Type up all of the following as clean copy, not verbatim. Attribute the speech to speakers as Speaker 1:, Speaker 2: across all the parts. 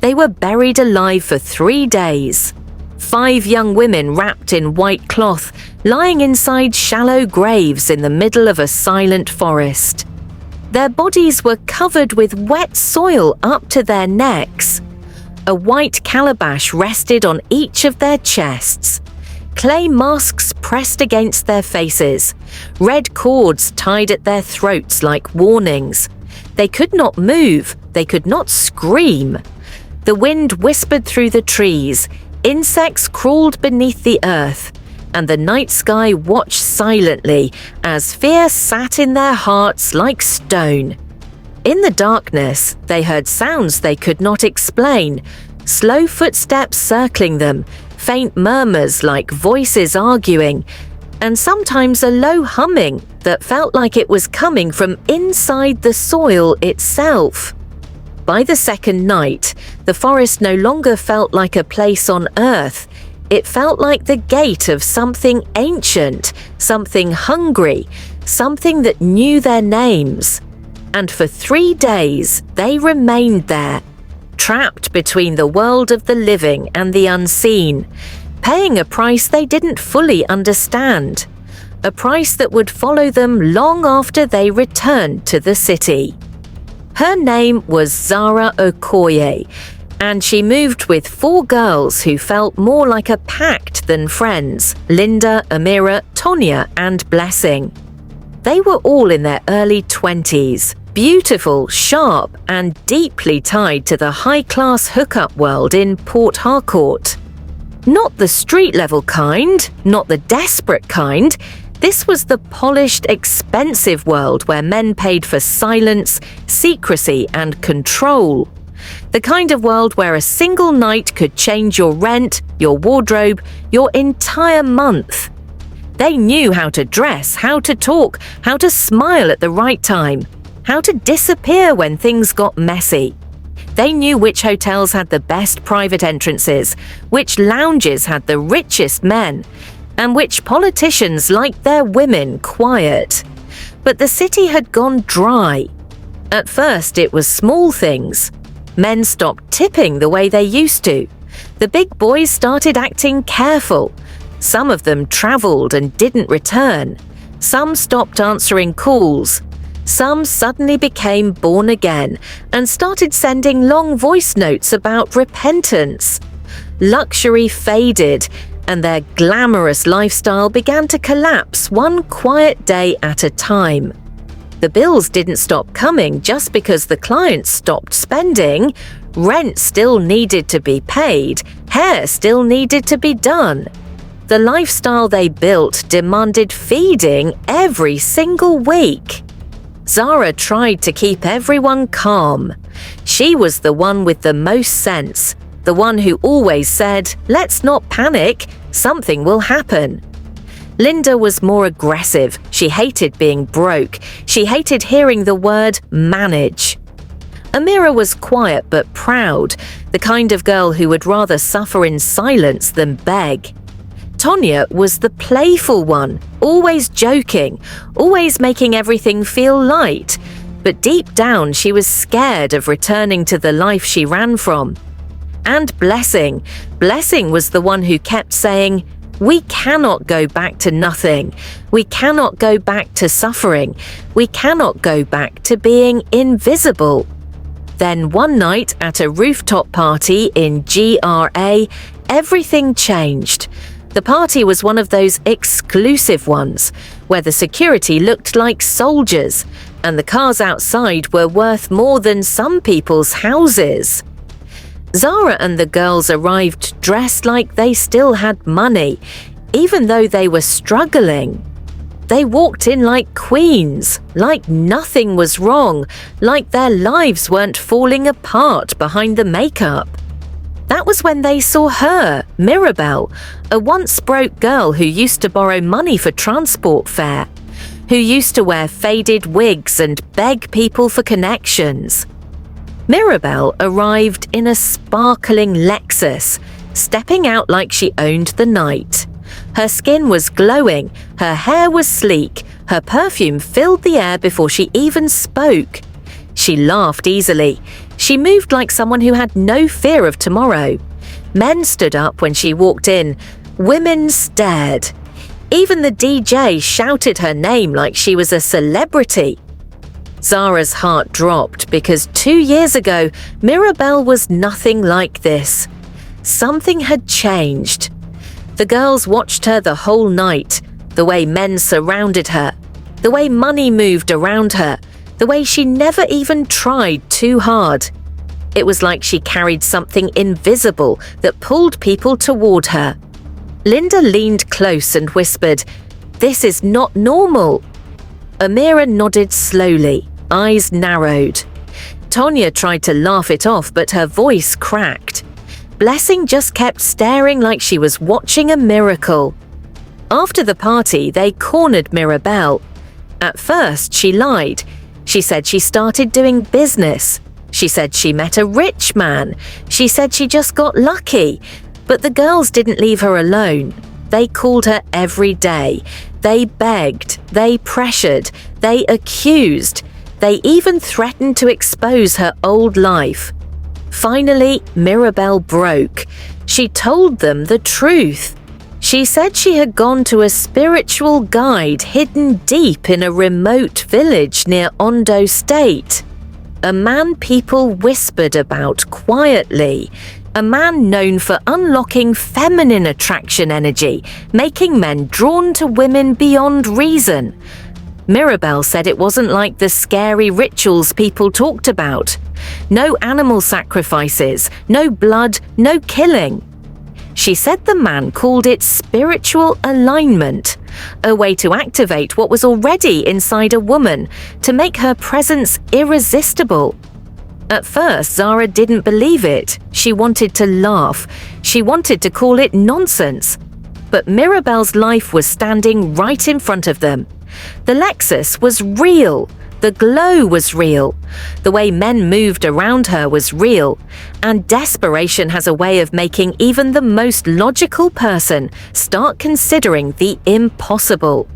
Speaker 1: they were buried alive for 3 days. 5 young women wrapped in white cloth, lying inside shallow graves in the middle of a silent forest. Their bodies were covered with wet soil up to their necks. A white calabash rested on each of their chests. Clay masks pressed against their faces. Red cords tied at their throats like warnings. They could not move. They could not scream. The wind whispered through the trees. Insects crawled beneath the earth. And the night sky watched silently as fear sat in their hearts like stone. In the darkness, they heard sounds they could not explain, slow footsteps circling them, faint murmurs like voices arguing, and sometimes a low humming that felt like it was coming from inside the soil itself. By the second night, the forest no longer felt like a place on earth. It felt like the gate of something ancient, something hungry, something that knew their names. And for 3 days, they remained there, trapped between the world of the living and the unseen, paying a price they didn't fully understand, a price that would follow them long after they returned to the city. Her name was Zara Okoye, and she moved with 4 girls who felt more like a pact than friends: Linda, Amira, Tonia, and Blessing. They were all in their early 20s, beautiful, sharp, and deeply tied to the high-class hookup world in Port Harcourt. Not the street-level kind, not the desperate kind. This was the polished, expensive world where men paid for silence, secrecy, and control. The kind of world where a single night could change your rent, your wardrobe, your entire month. They knew how to dress, how to talk, how to smile at the right time, how to disappear when things got messy. They knew which hotels had the best private entrances, which lounges had the richest men, and which politicians liked their women quiet. But the city had gone dry. At first, it was small things. Men stopped tipping the way they used to. The big boys started acting careful. Some of them traveled and didn't return. Some stopped answering calls. Some suddenly became born again and started sending long voice notes about repentance. Luxury faded, and their glamorous lifestyle began to collapse one quiet day at a time. The bills didn't stop coming just because the clients stopped spending. Rent still needed to be paid. Hair still needed to be done. The lifestyle they built demanded feeding every single week. Zara tried to keep everyone calm. She was the one with the most sense, the one who always said, "Let's not panic, something will happen." Linda was more aggressive. She hated being broke. She hated hearing the word manage. Amira was quiet but proud, the kind of girl who would rather suffer in silence than beg. Tonia was the playful one, always joking, always making everything feel light. But deep down, she was scared of returning to the life she ran from. And Blessing. Blessing was the one who kept saying, "We cannot go back to nothing. We cannot go back to suffering. We cannot go back to being invisible." Then one night at a rooftop party in GRA, everything changed. The party was one of those exclusive ones, where the security looked like soldiers, and the cars outside were worth more than some people's houses. Zara and the girls arrived dressed like they still had money, even though they were struggling. They walked in like queens, like nothing was wrong, like their lives weren't falling apart behind the makeup. That was when they saw her, Mirabel, a once broke girl who used to borrow money for transport fare, who used to wear faded wigs and beg people for connections. Mirabel arrived in a sparkling Lexus, stepping out like she owned the night. Her skin was glowing, her hair was sleek, her perfume filled the air before she even spoke. She laughed easily. She moved like someone who had no fear of tomorrow. Men stood up when she walked in. Women stared. Even the DJ shouted her name like she was a celebrity. Zara's heart dropped because 2 years ago, Mirabel was nothing like this. Something had changed. The girls watched her the whole night, the way men surrounded her, the way money moved around her, the way she never even tried too hard. It was like she carried something invisible that pulled people toward her. Linda leaned close and whispered, "This is not normal." Amira nodded slowly, eyes narrowed. Tonia tried to laugh it off, but her voice cracked. Blessing just kept staring like she was watching a miracle. After the party, they cornered Mirabel. At first, she lied. She said she started doing business. She said she met a rich man. She said she just got lucky. But the girls didn't leave her alone. They called her every day. They begged. They pressured. They accused. They even threatened to expose her old life. Finally, Mirabel broke. She told them the truth. She said she had gone to a spiritual guide hidden deep in a remote village near Ondo State. A man people whispered about quietly. A man known for unlocking feminine attraction energy, making men drawn to women beyond reason. Mirabel said it wasn't like the scary rituals people talked about. No animal sacrifices, no blood, no killing. She said the man called it spiritual alignment, a way to activate what was already inside a woman, to make her presence irresistible. At first, Zara didn't believe it. She wanted to laugh. She wanted to call it nonsense. But Mirabel's life was standing right in front of them. The Lexus was real. The glow was real. The way men moved around her was real. And desperation has a way of making even the most logical person start considering the impossible.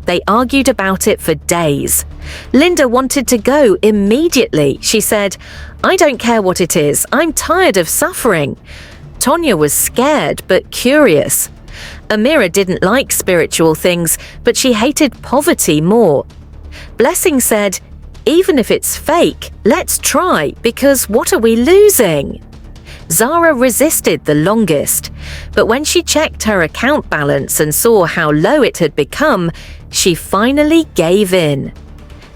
Speaker 1: They argued about it for days. Linda wanted to go immediately. She said, "I don't care what it is. I'm tired of suffering." Tonia was scared but curious. Amira didn't like spiritual things, but she hated poverty more. Blessing said, "Even if it's fake, let's try, because what are we losing?" Zara resisted the longest, but when she checked her account balance and saw how low it had become, she finally gave in.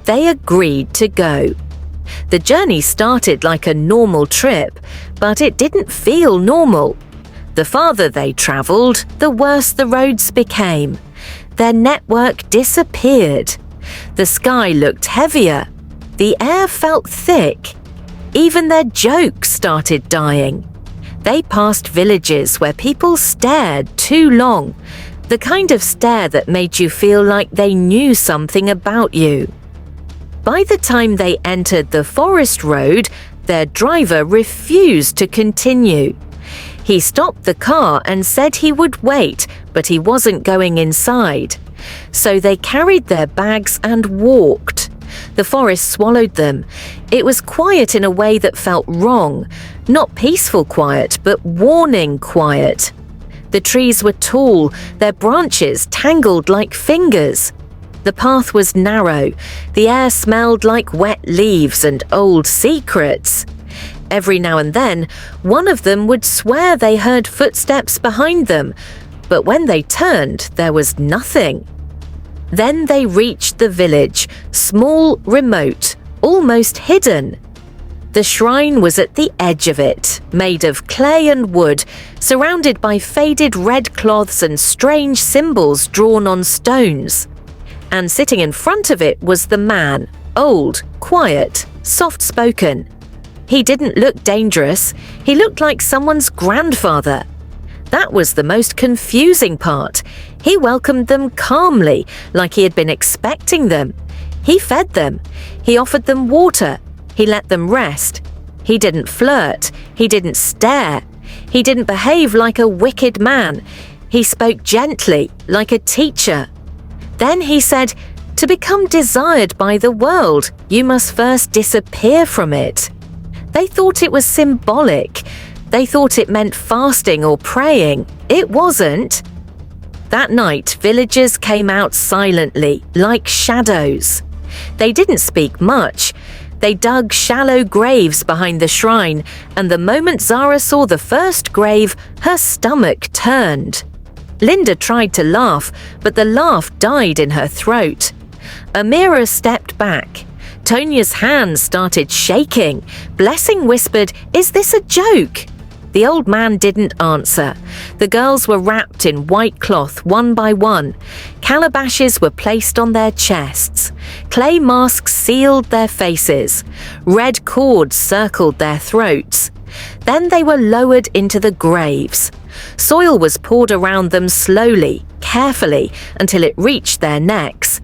Speaker 1: They agreed to go. The journey started like a normal trip, but it didn't feel normal. The farther they travelled, the worse the roads became. Their network disappeared. The sky looked heavier. The air felt thick. Even their jokes started dying. They passed villages where people stared too long, the kind of stare that made you feel like they knew something about you. By the time they entered the forest road, their driver refused to continue. He stopped the car and said he would wait, but he wasn't going inside. So they carried their bags and walked. The forest swallowed them. It was quiet in a way that felt wrong. Not peaceful quiet, but warning quiet. The trees were tall, their branches tangled like fingers. The path was narrow. The air smelled like wet leaves and old secrets. Every now and then, one of them would swear they heard footsteps behind them, but when they turned, there was nothing. Then they reached the village, small, remote, almost hidden. The shrine was at the edge of it, made of clay and wood, surrounded by faded red cloths and strange symbols drawn on stones. And sitting in front of it was the man, old, quiet, soft-spoken. He didn't look dangerous. He looked like someone's grandfather. That was the most confusing part. He welcomed them calmly, like he had been expecting them. He fed them. He offered them water. He let them rest. He didn't flirt. He didn't stare. He didn't behave like a wicked man. He spoke gently, like a teacher. Then he said, "To become desired by the world, you must first disappear from it." They thought it was symbolic. They thought it meant fasting or praying. It wasn't. That night, villagers came out silently, like shadows. They didn't speak much. They dug shallow graves behind the shrine, and the moment Zara saw the first grave, her stomach turned. Linda tried to laugh, but the laugh died in her throat. Amira stepped back. Tonia's hands started shaking. Blessing whispered, "Is this a joke?" The old man didn't answer. The girls were wrapped in white cloth one by one. Calabashes were placed on their chests. Clay masks sealed their faces. Red cords circled their throats. Then they were lowered into the graves. Soil was poured around them slowly, carefully, until it reached their necks.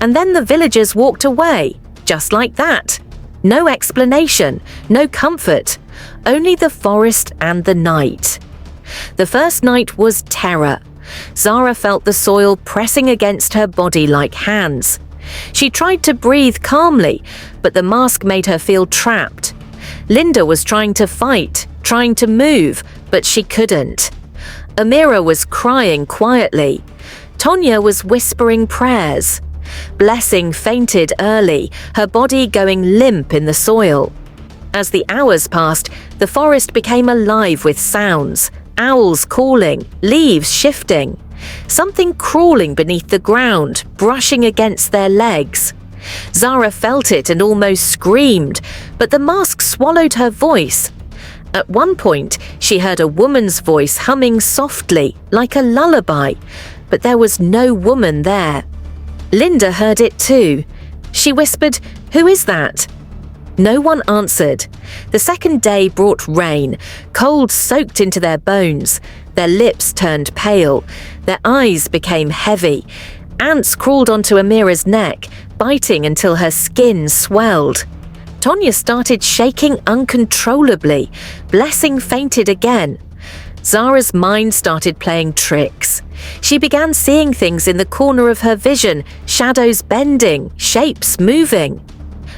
Speaker 1: And then the villagers walked away, just like that. No explanation, no comfort, only the forest and the night. The first night was terror. Zara felt the soil pressing against her body like hands. She tried to breathe calmly, but the mask made her feel trapped. Linda was trying to fight, trying to move, but she couldn't. Amira was crying quietly. Tonia was whispering prayers. Blessing fainted early, her body going limp in the soil. As the hours passed, the forest became alive with sounds, owls calling, leaves shifting, something crawling beneath the ground, brushing against their legs. Zara felt it and almost screamed, but the mask swallowed her voice. At one point, she heard a woman's voice humming softly, like a lullaby, but there was no woman there. Linda heard it too. She whispered, "Who is that?" No one answered. The second day brought rain. Cold soaked into their bones. Their lips turned pale. Their eyes became heavy. Ants crawled onto Amira's neck, biting until her skin swelled. Tonia started shaking uncontrollably. Blessing fainted again. Zara's mind started playing tricks. She began seeing things in the corner of her vision, shadows bending, shapes moving.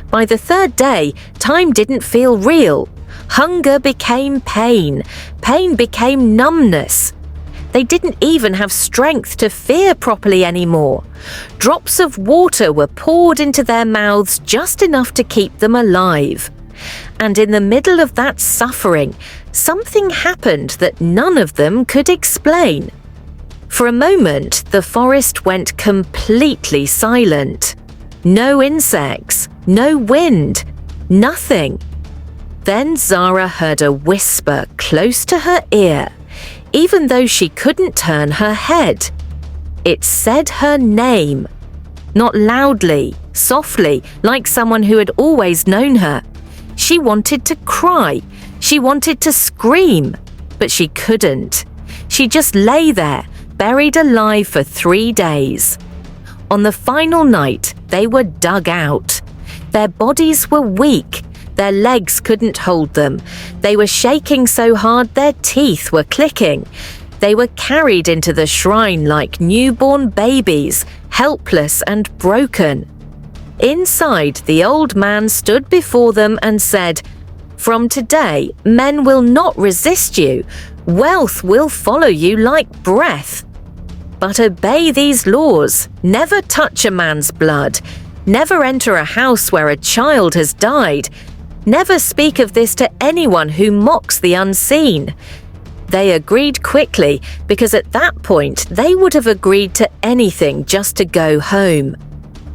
Speaker 1: By the third day, time didn't feel real. Hunger became pain. Pain became numbness. They didn't even have strength to fear properly anymore. Drops of water were poured into their mouths just enough to keep them alive. And in the middle of that suffering, something happened that none of them could explain. For a moment, the forest went completely silent. No insects, no wind, nothing. Then Zara heard a whisper close to her ear, even though she couldn't turn her head. It said her name. Not loudly, softly, like someone who had always known her. She wanted to cry. She wanted to scream, but she couldn't. She just lay there, buried alive for 3 days. On the final night, they were dug out. Their bodies were weak. Their legs couldn't hold them. They were shaking so hard their teeth were clicking. They were carried into the shrine like newborn babies, helpless and broken. Inside, the old man stood before them and said, "From today, men will not resist you. Wealth will follow you like breath. But obey these laws. Never touch a man's blood. Never enter a house where a child has died. Never speak of this to anyone who mocks the unseen." They agreed quickly because at that point they would have agreed to anything just to go home.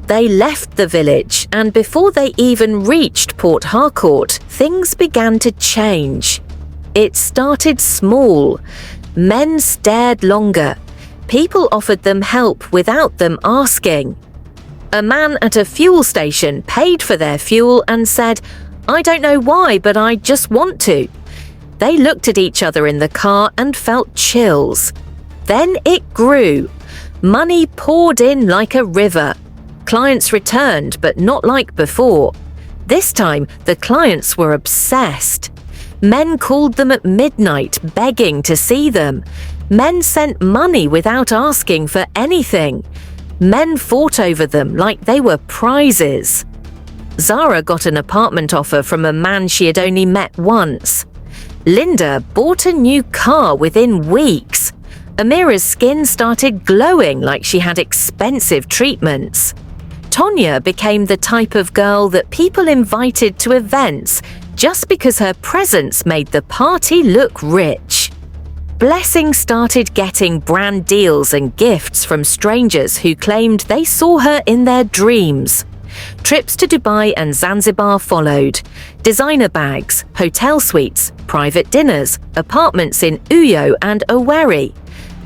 Speaker 1: They left the village, and before they even reached Port Harcourt, things began to change. It started small. Men stared longer. People offered them help without them asking. A man at a fuel station paid for their fuel and said, "I don't know why, but I just want to." They looked at each other in the car and felt chills. Then it grew. Money poured in like a river. Clients returned, but not like before. This time, the clients were obsessed. Men called them at midnight, begging to see them. Men sent money without asking for anything. Men fought over them like they were prizes. Zara got an apartment offer from a man she had only met once. Linda bought a new car within weeks. Amira's skin started glowing like she had expensive treatments. Tonia became the type of girl that people invited to events just because her presence made the party look rich. Blessing started getting brand deals and gifts from strangers who claimed they saw her in their dreams. Trips to Dubai and Zanzibar followed. Designer bags, hotel suites, private dinners, apartments in Uyo and Owerri.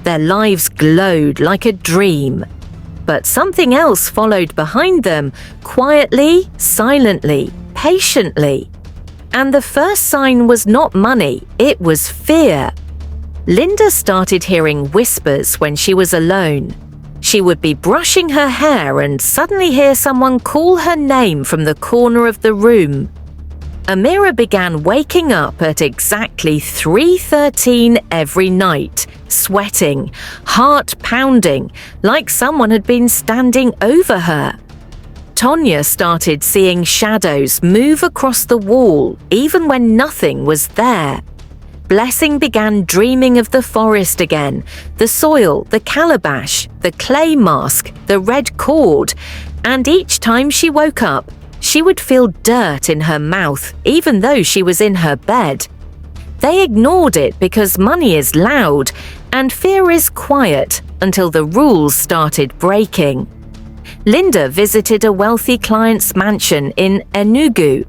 Speaker 1: Their lives glowed like a dream. But something else followed behind them, quietly, silently, patiently. And the first sign was not money, it was fear. Linda started hearing whispers when she was alone. She would be brushing her hair and suddenly hear someone call her name from the corner of the room. Amira began waking up at exactly 3:13 every night, sweating, heart pounding, like someone had been standing over her. Tonia started seeing shadows move across the wall even when nothing was there. Blessing began dreaming of the forest again, the soil, the calabash, the clay mask, the red cord, and each time she woke up, she would feel dirt in her mouth even though she was in her bed. They ignored it because money is loud and fear is quiet until the rules started breaking. Linda visited a wealthy client's mansion in Enugu,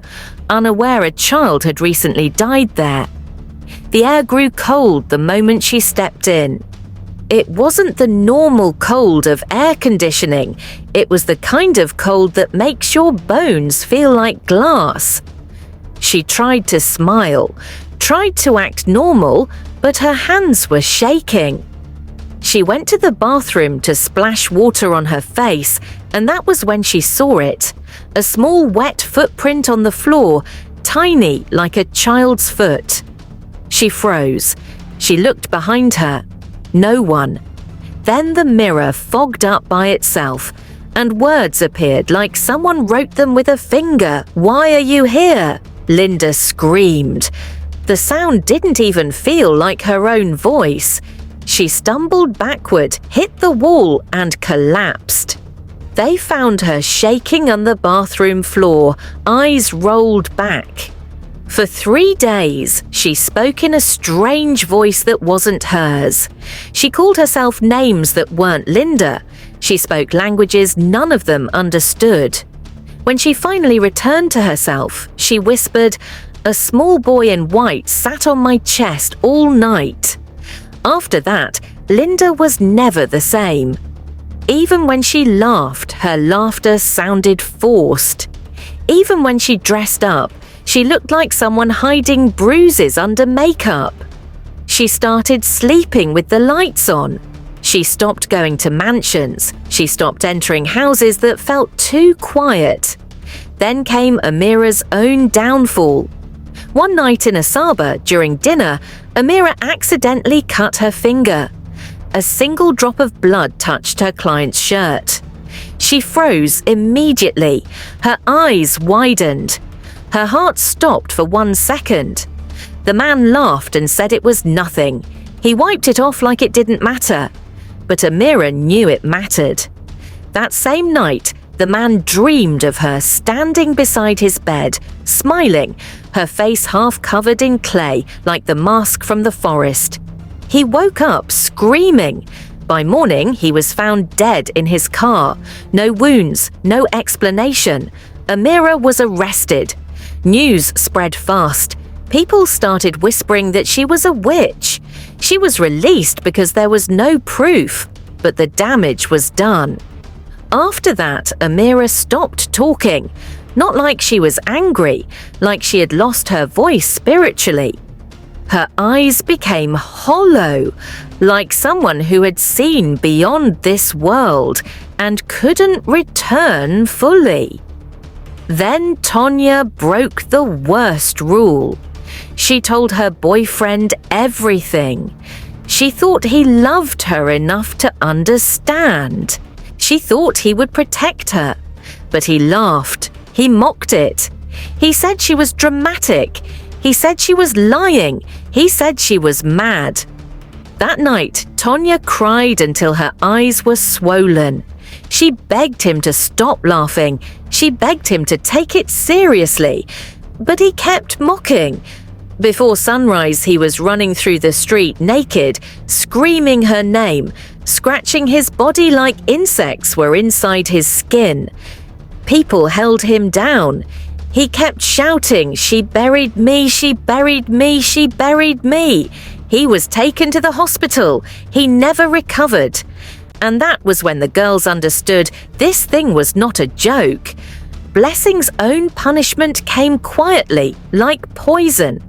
Speaker 1: unaware a child had recently died there. The air grew cold the moment she stepped in. It wasn't the normal cold of air conditioning, it was the kind of cold that makes your bones feel like glass. She tried to smile, tried to act normal, but her hands were shaking. She went to the bathroom to splash water on her face, and that was when she saw it. A small wet footprint on the floor, tiny like a child's foot. She froze. She looked behind her. No one. Then the mirror fogged up by itself, and words appeared like someone wrote them with a finger. "Why are you here?" Linda screamed. The sound didn't even feel like her own voice. She stumbled backward, hit the wall, and collapsed. They found her shaking on the bathroom floor, eyes rolled back. For 3 days, she spoke in a strange voice that wasn't hers. She called herself names that weren't Linda. She spoke languages none of them understood. When she finally returned to herself, she whispered, "A small boy in white sat on my chest all night." After that, Linda was never the same. Even when she laughed, her laughter sounded forced. Even when she dressed up, she looked like someone hiding bruises under makeup. She started sleeping with the lights on. She stopped going to mansions. She stopped entering houses that felt too quiet. Then came Amira's own downfall. One night in Asaba, during dinner, Amira accidentally cut her finger. A single drop of blood touched her client's shirt. She froze immediately. Her eyes widened. Her heart stopped for 1 second. The man laughed and said it was nothing. He wiped it off like it didn't matter. But Amira knew it mattered. That same night, the man dreamed of her standing beside his bed, smiling, her face half covered in clay like the mask from the forest. He woke up screaming. By morning, he was found dead in his car. No wounds, no explanation. Amira was arrested. News spread fast. People started whispering that she was a witch. She was released because there was no proof, but the damage was done. After that, Amira stopped talking. Not like she was angry, like she had lost her voice spiritually. Her eyes became hollow, like someone who had seen beyond this world and couldn't return fully. Then Tonia broke the worst rule. She told her boyfriend everything. She thought he loved her enough to understand. She thought he would protect her, but he laughed. He mocked it. He said she was dramatic. He said she was lying. He said she was mad. That night, Tonia cried until her eyes were swollen. She begged him to stop laughing. She begged him to take it seriously. But he kept mocking. Before sunrise, he was running through the street naked, screaming her name, scratching his body like insects were inside his skin. People held him down. He kept shouting, "She buried me, she buried me, she buried me." He was taken to the hospital. He never recovered. And that was when the girls understood this thing was not a joke. Blessing's own punishment came quietly, like poison.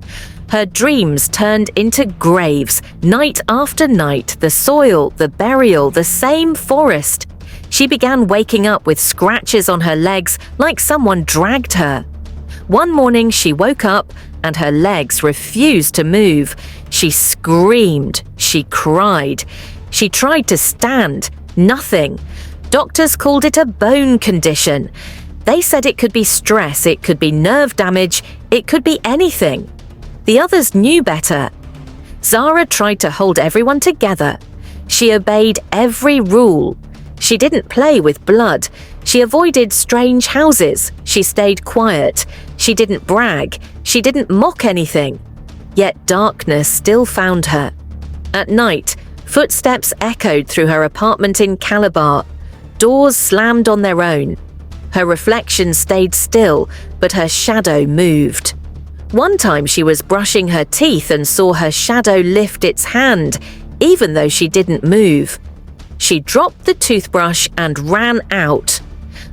Speaker 1: Her dreams turned into graves, night after night, the soil, the burial, the same forest. She began waking up with scratches on her legs like someone dragged her. One morning she woke up and her legs refused to move. She screamed. She cried. She tried to stand. Nothing. Doctors called it a bone condition. They said it could be stress, it could be nerve damage, it could be anything. The others knew better. Zara tried to hold everyone together. She obeyed every rule. She didn't play with blood. She avoided strange houses. She stayed quiet. She didn't brag. She didn't mock anything. Yet darkness still found her. At night, footsteps echoed through her apartment in Calabar. Doors slammed on their own. Her reflection stayed still, but her shadow moved. One time she was brushing her teeth and saw her shadow lift its hand, even though she didn't move. She dropped the toothbrush and ran out.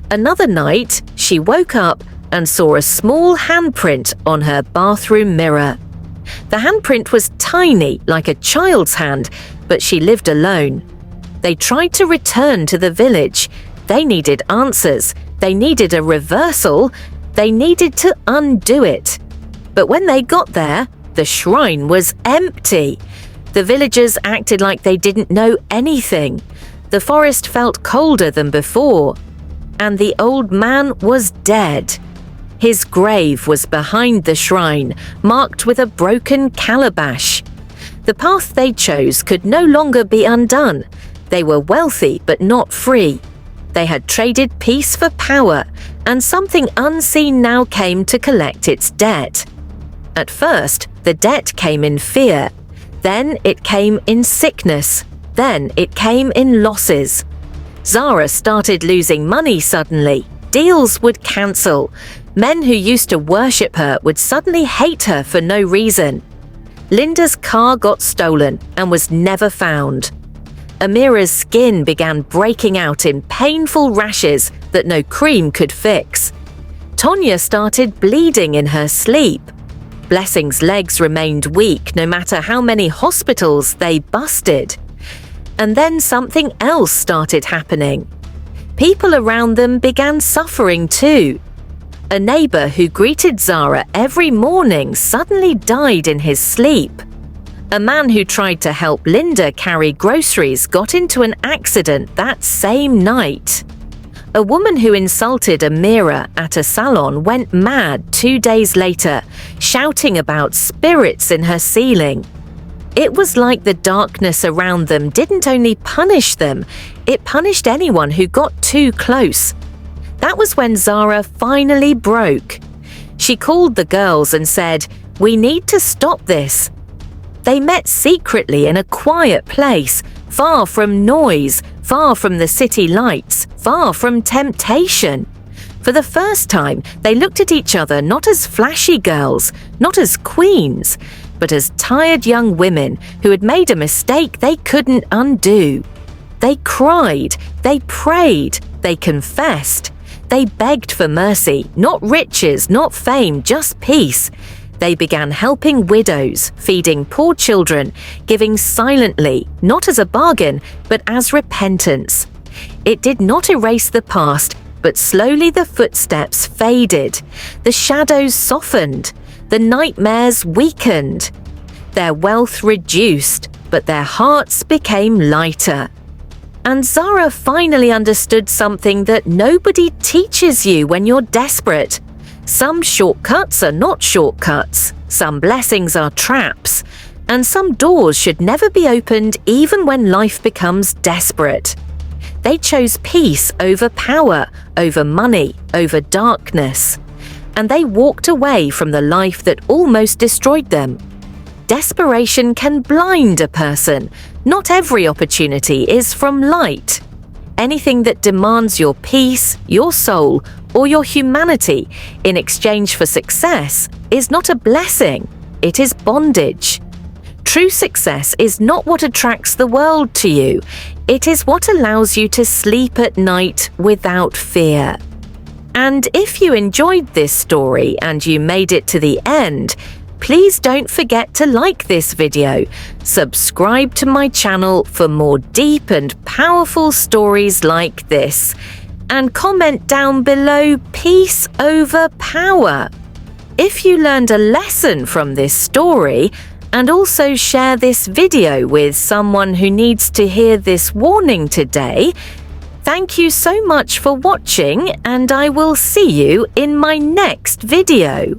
Speaker 1: Another night, she woke up and saw a small handprint on her bathroom mirror. The handprint was tiny, like a child's hand, but she lived alone. They tried to return to the village. They needed answers. They needed a reversal. They needed to undo it. But when they got there, the shrine was empty. The villagers acted like they didn't know anything. The forest felt colder than before. And the old man was dead. His grave was behind the shrine, marked with a broken calabash. The path they chose could no longer be undone. They were wealthy but not free. They had traded peace for power, and something unseen now came to collect its debt. At first, the debt came in fear. Then it came in sickness. Then it came in losses. Zara started losing money suddenly. Deals would cancel. Men who used to worship her would suddenly hate her for no reason. Linda's car got stolen and was never found. Amira's skin began breaking out in painful rashes that no cream could fix. Tonia started bleeding in her sleep. Blessing's legs remained weak no matter how many hospitals they busted. And then something else started happening. People around them began suffering too. A neighbor who greeted Zara every morning suddenly died in his sleep. A man who tried to help Linda carry groceries got into an accident that same night. A woman who insulted Amira at a salon went mad 2 days later, shouting about spirits in her ceiling. It was like the darkness around them didn't only punish them, it punished anyone who got too close. That was when Zara finally broke. She called the girls and said, "We need to stop this." They met secretly in a quiet place, far from noise, far from the city lights, far from temptation. For the first time, they looked at each other not as flashy girls, not as queens, but as tired young women who had made a mistake they couldn't undo. They cried, they prayed, they confessed. They begged for mercy, not riches, not fame, just peace. They began helping widows, feeding poor children, giving silently, not as a bargain, but as repentance. It did not erase the past, but slowly the footsteps faded. The shadows softened. The nightmares weakened. Their wealth reduced, but their hearts became lighter. And Zara finally understood something that nobody teaches you when you're desperate. Some shortcuts are not shortcuts, some blessings are traps, and some doors should never be opened even when life becomes desperate. They chose peace over power, over money, over darkness. And they walked away from the life that almost destroyed them. Desperation can blind a person. Not every opportunity is from light. Anything that demands your peace, your soul, or your humanity in exchange for success is not a blessing, it is bondage. True success is not what attracts the world to you. It is what allows you to sleep at night without fear. And if you enjoyed this story and you made it to the end, please don't forget to like this video, subscribe to my channel for more deep and powerful stories like this, and comment down below peace over power. If you learned a lesson from this story, and also share this video with someone who needs to hear this warning today, thank you so much for watching, and I will see you in my next video.